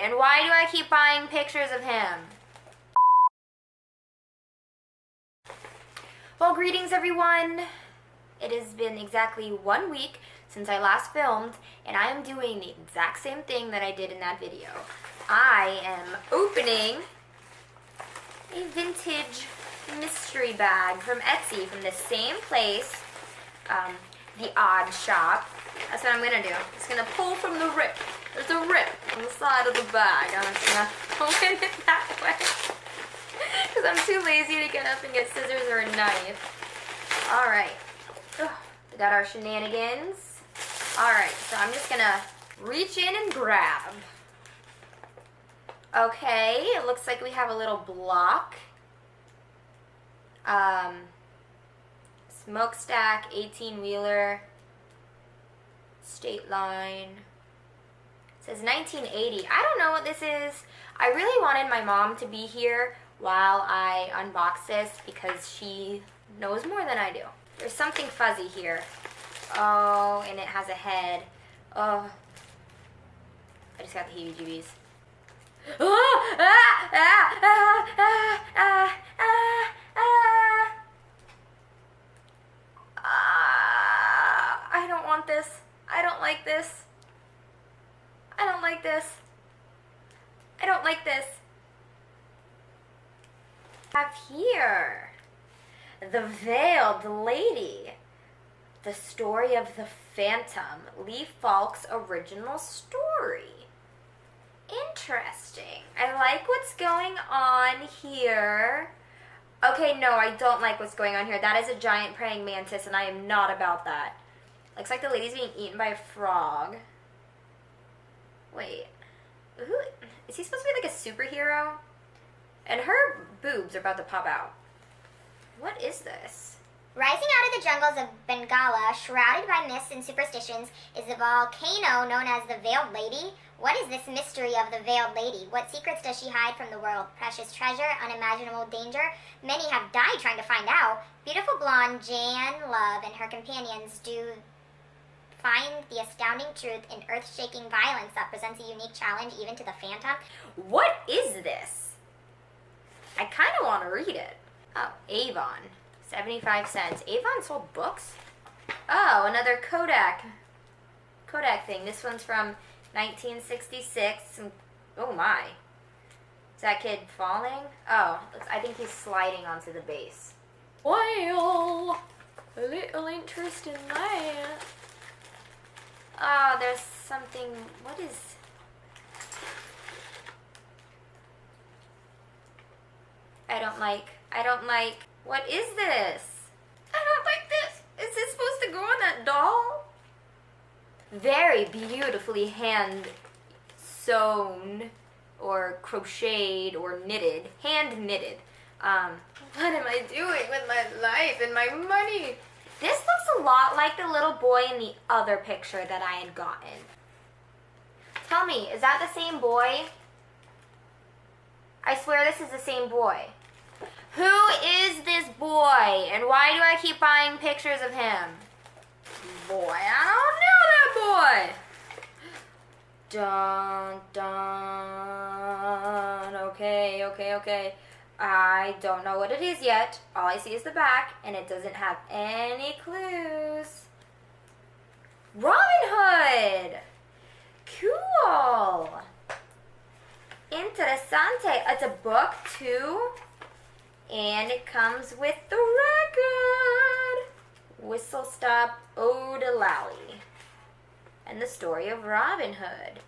and why do I keep buying pictures of him? Well, greetings everyone. It has been exactly 1 week since I last filmed, and I am doing the exact same thing that I did in that video. I am opening a vintage mystery bag from Etsy from the same place, The Odd Shop. That's what I'm gonna do. I'm just gonna pull from the rip. There's a rip on the side of the bag. I'm just gonna open it that way because I'm too lazy to get up and get scissors or a knife. All right. We got our shenanigans. All right, so I'm just gonna reach in and grab. Okay, it looks like we have a little block. Smokestack, 18-wheeler, state line. It says 1980. I don't know what this is. I really wanted my mom to be here while I unbox this because she knows more than I do. There's something fuzzy here. Oh, and it has a head. Oh, I just got the heebie-jeebies. Oh, I don't want this. I don't like this. I don't like this. I don't like this. I have here The Veiled Lady, the story of the Phantom, Lee Falk's original story. Interesting. I like what's going on here. Okay, no, I don't like what's going on here. That is a giant praying mantis, and I am not about that. Looks like the lady's being eaten by a frog. Wait. Who is he supposed to be, like a superhero? And her boobs are about to pop out. What is this? Rising out of the jungles of Bengala, shrouded by myths and superstitions, is a volcano known as the Veiled Lady. What is this mystery of the Veiled Lady? What secrets does she hide from the world? Precious treasure, unimaginable danger? Many have died trying to find out. Beautiful blonde Jan Love and her companions do find the astounding truth in earth-shaking violence that presents a unique challenge even to the Phantom. What is this? I kind of want to read it. Oh, Avon. 75 cents. Avon sold books? Oh, another Kodak thing. This one's from 1966. Oh my. Is that kid falling? Oh, I think he's sliding onto the base. Well, a little interest in that. Oh, there's something. What is... I don't like. What is this? I don't like this. Is this supposed to go on that doll? Very beautifully hand sewn or crocheted or knitted. Hand knitted. What am I doing with my life and my money? This looks a lot like the little boy in the other picture that I had gotten. Tell me, is that the same boy? I swear this is the same boy. Who is this boy, and why do I keep buying pictures of him? Boy, I don't know that boy. Dun, dun. Okay. I don't know what it is yet. All I see is the back, and it doesn't have any clues. Robin Hood. Cool. Interessante. It's a book, too. And it comes with the record. Whistle Stop Ode Lally. And the story of Robin Hood.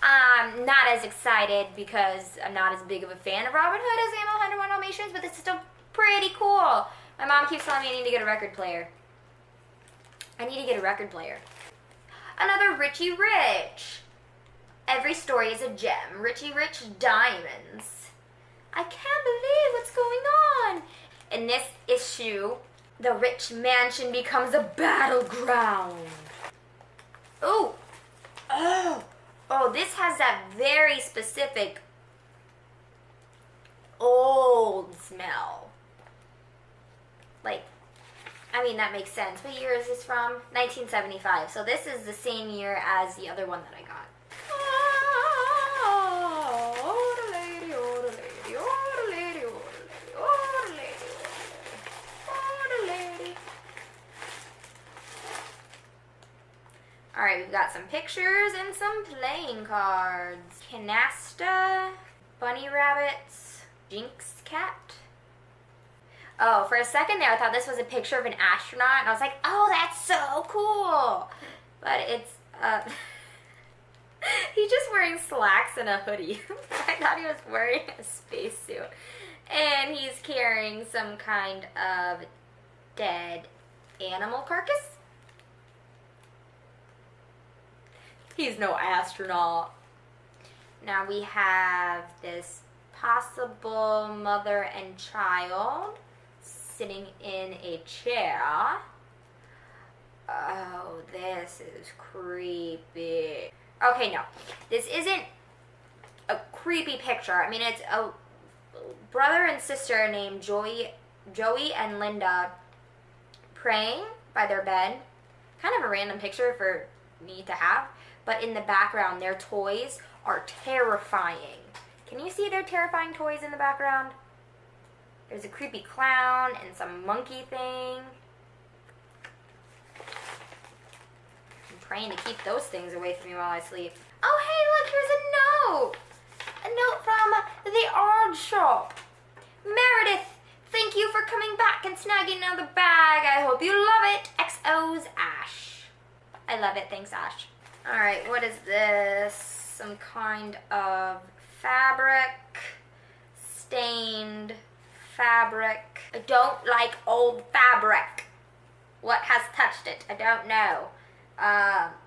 I'm not as excited because I'm not as big of a fan of Robin Hood as Animal 101 Dalmatians, but this is still pretty cool. My mom keeps telling me I need to get a record player. Another Richie Rich. Every story is a gem. Richie Rich Diamonds. I can't believe what's going on. In this issue, the rich mansion becomes a battleground. Oh, this has that very specific old smell. Like, I mean, that makes sense. What year is this from? 1975. So this is the same year as the other one that I got. Alright, we've got some pictures and some playing cards. Canasta, bunny rabbits, Jinx cat. Oh, for a second there, I thought this was a picture of an astronaut, and I was like, oh, that's so cool. But it's, he's just wearing slacks and a hoodie. I thought he was wearing a spacesuit. And he's carrying some kind of dead animal carcass. He's no astronaut. Now we have this possible mother and child sitting in a chair. Oh, this is creepy. Okay, no. This isn't a creepy picture. I mean, it's a brother and sister named Joey and Linda praying by their bed. Kind of a random picture for me to have. But in the background, their toys are terrifying. Can you see their terrifying toys in the background? There's a creepy clown and some monkey thing. I'm praying to keep those things away from me while I sleep. Oh, hey, look, here's a note. A note from the art shop. Meredith, thank you for coming back and snagging another bag. I hope you love it. XO's Ash. I love it. Thanks, Ash. All right, what is this? Some kind of fabric, stained fabric. I don't like old fabric. What has touched it? I don't know.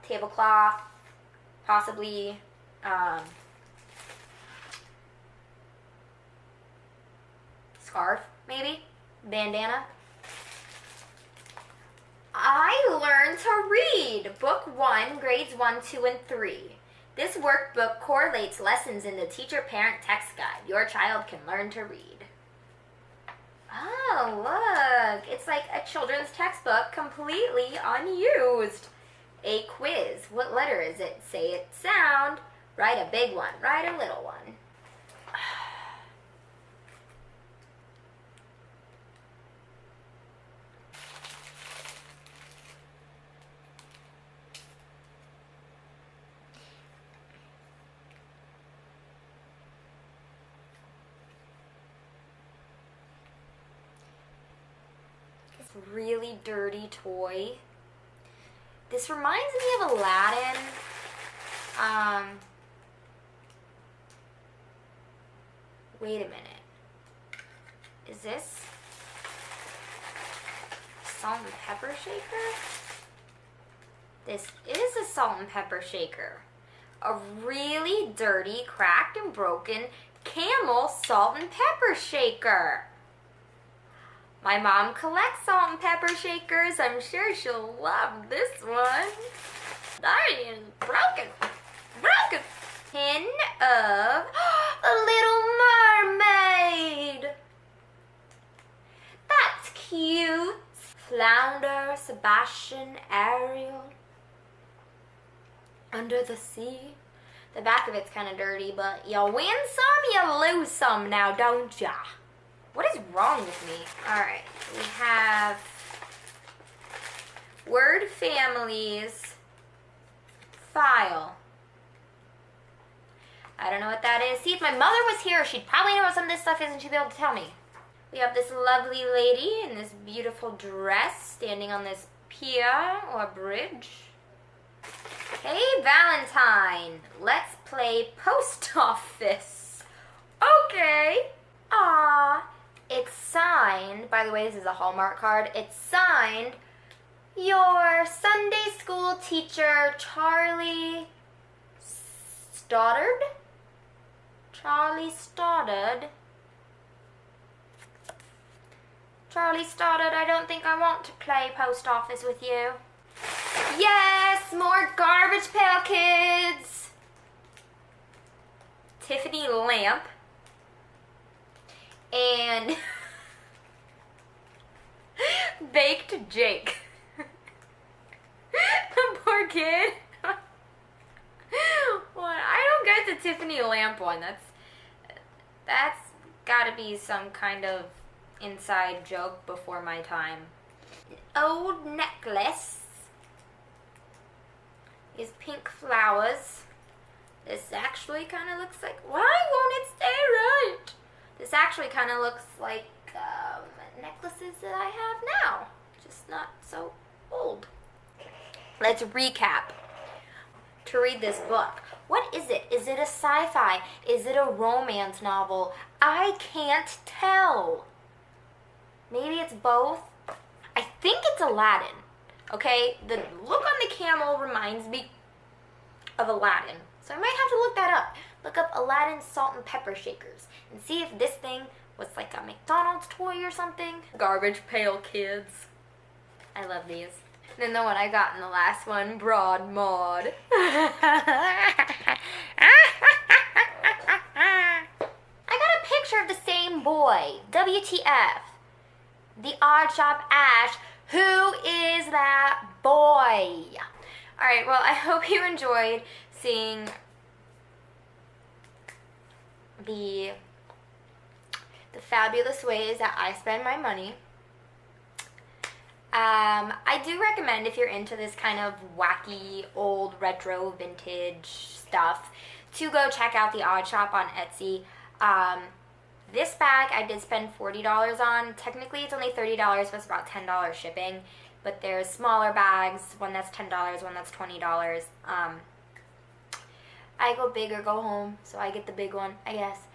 Tablecloth, possibly. Scarf, maybe? Bandana. I learned to read. Book 1, grades 1, 2, and 3. This workbook correlates lessons in the teacher-parent text guide. Your child can learn to read. Oh, look. It's like a children's textbook completely unused. A quiz. What letter is it? Say it sound. Write a big one. Write a little one. Really dirty toy. This reminds me of Aladdin. Wait a minute. Is this salt and pepper shaker? This is a salt and pepper shaker. A really dirty, cracked, and broken Camel salt and pepper shaker. My mom collects salt and pepper shakers. I'm sure she'll love this one. That is broken. Broken. Tin of a Little Mermaid. That's cute. Flounder, Sebastian, Ariel. Under the sea. The back of it's kind of dirty, but you win some, you lose some now, don't ya? What is wrong with me? Alright, we have word families file. I don't know what that is. See, if my mother was here, she'd probably know what some of this stuff is and she'd be able to tell me. We have this lovely lady in this beautiful dress standing on this pier or bridge. Hey, Valentine, let's play post office. Okay. Aw. It's signed, by the way, this is a Hallmark card. It's signed, your Sunday school teacher, Charlie Stoddard? Charlie Stoddard. Charlie Stoddard, I don't think I want to play post office with you. Yes, more Garbage Pail Kids. Tiffany Lamp. And Baked Jake. Poor kid. What? I don't get the Tiffany Lamp one. That's gotta be some kind of inside joke before my time. Old necklace. These pink flowers. This actually kind of looks like, why won't it stay right? This actually kind of looks like necklaces that I have now, just not so old. Let's recap. To read this book. What is it? Is it a sci-fi? Is it a romance novel? I can't tell. Maybe it's both. I think it's Aladdin. Okay? The look on the camel reminds me of Aladdin. So I might have to look that up. Look up Aladdin salt and pepper shakers and see if this thing was like a McDonald's toy or something. Garbage Pail Kids. I love these. And then the one I got in the last one, Broad Maud. I got a picture of the same boy. WTF. The Odd Shop Ash. Who is that boy? Alright, well, I hope you enjoyed seeing the fabulous ways that I spend my money. I do recommend, if you're into this kind of wacky, old, retro, vintage stuff, to go check out the Odd Shop on Etsy. This bag I did spend $40 on. Technically it's only $30, but it's about $10 shipping. But there's smaller bags, one that's $10, one that's $20. I go big or go home, so I get the big one, I guess.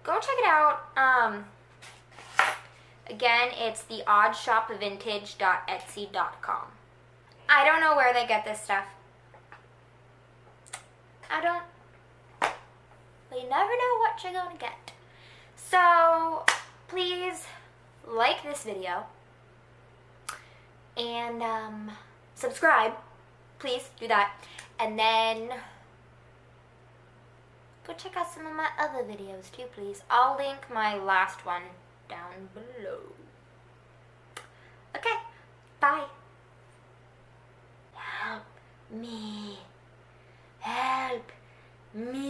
Go check it out. Again, it's theoddshopvintage.etsy.com. I don't know where they get this stuff. I don't. But you never know what you're gonna get. So, please like this video. And, subscribe. Please do that. And then go check out some of my other videos too, please. I'll link my last one down below. Okay, bye. Help me. Help me.